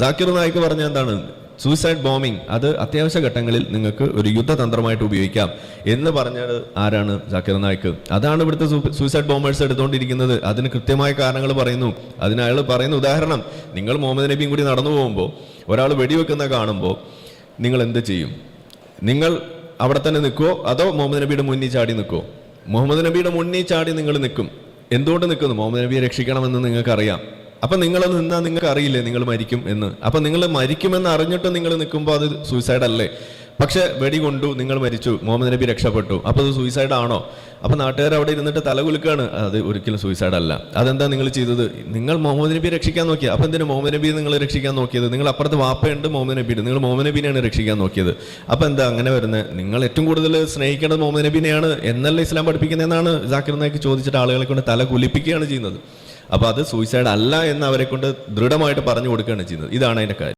ജാക്കിർ നായിക്ക് പറഞ്ഞ എന്താണ്? Suicide bombing അത് അത്യാവശ്യ ഘട്ടങ്ങളിൽ നിങ്ങൾക്ക് ഒരു യുദ്ധതന്ത്രമായിട്ട് ഉപയോഗിക്കാം എന്ന് പറഞ്ഞത് ആരാണ്? ജാക്കിർ നായിക്ക്. അതാണ് ഇവിടുത്തെ സൂയിസൈഡ് ബോംബേഴ്സ് എടുത്തുകൊണ്ടിരിക്കുന്നത്. അതിന് കൃത്യമായ കാരണങ്ങൾ പറയുന്നു. അതിന് അയാൾ പറയുന്ന ഉദാഹരണം, നിങ്ങൾ മുഹമ്മദ് നബിയും കൂടി നടന്നു പോകുമ്പോൾ ഒരാൾ വെടിവെക്കുന്ന കാണുമ്പോൾ നിങ്ങൾ എന്ത് ചെയ്യും? നിങ്ങൾ അവിടെ തന്നെ നിൽക്കുമോ അതോ മുഹമ്മദ് നബിയുടെ മുന്നിൽ ചാടി നിൽക്കുമോ? മുഹമ്മദ് നബിയുടെ മുന്നിൽ ചാടി നിങ്ങൾ നിൽക്കും. എന്തുകൊണ്ട് നിൽക്കുന്നു? മുഹമ്മദ് നബിയെ രക്ഷിക്കണമെന്ന് നിങ്ങൾക്കറിയാം. അപ്പൊ നിങ്ങൾ നിന്നാൽ നിങ്ങൾക്ക് അറിയില്ലേ നിങ്ങൾ മരിക്കും എന്ന്? അപ്പൊ നിങ്ങൾ മരിക്കുമെന്ന് അറിഞ്ഞിട്ട് നിങ്ങൾ നിൽക്കുമ്പോൾ അത് സൂയിസൈഡ് അല്ലേ? പക്ഷെ വെടി കൊണ്ടു, നിങ്ങൾ മരിച്ചു, മുഹമ്മദ് നബി രക്ഷപ്പെട്ടു, അപ്പൊ അത് സൂയിസൈഡ് ആണോ? അപ്പൊ നാട്ടുകാർ അവിടെ ഇരുന്നിട്ട് തലകുലുക്കാണ്. അത് ഒരിക്കലും സൂയിസൈഡ് അല്ല. അതെന്താ നിങ്ങൾ ചെയ്തത്? നിങ്ങൾ മുഹമ്മദ് നബിയെ രക്ഷിക്കാൻ നോക്കിയത്. അപ്പൊ എന്തിനാ മുഹമ്മദ് നബിയെ നിങ്ങൾ രക്ഷിക്കാൻ നോക്കിയത്? നിങ്ങൾ അപ്പുറത്ത് വാപ്പയുണ്ട് മുഹമ്മദ് നബിയുടെ, നിങ്ങൾ മുഹമ്മദ് നബിനെയാണ് രക്ഷിക്കാൻ നോക്കിയത്. അപ്പൊ എന്താ അങ്ങനെ വരുന്നത്? നിങ്ങൾ ഏറ്റവും കൂടുതൽ സ്നേഹിക്കേണ്ടത് മുഹമ്മദ് നബിനെയാണ് എന്നല്ല ഇസ്ലാം പഠിപ്പിക്കുന്നതെന്നാണ് ജാക്കിർ നായിക്ക് ചോദിച്ചിട്ട് ആളുകളെ കൊണ്ട് തല കുലിപ്പിക്കുകയാണ് ചെയ്യുന്നത്. അപ്പൊ അത് സൂയിസൈഡ് അല്ല എന്ന് അവരെ കൊണ്ട് ദൃഢമായിട്ട് പറഞ്ഞു കൊടുക്കുകയാണ് ചെയ്യുന്നത്. ഇതാണ് അതിന്റെ കാര്യം.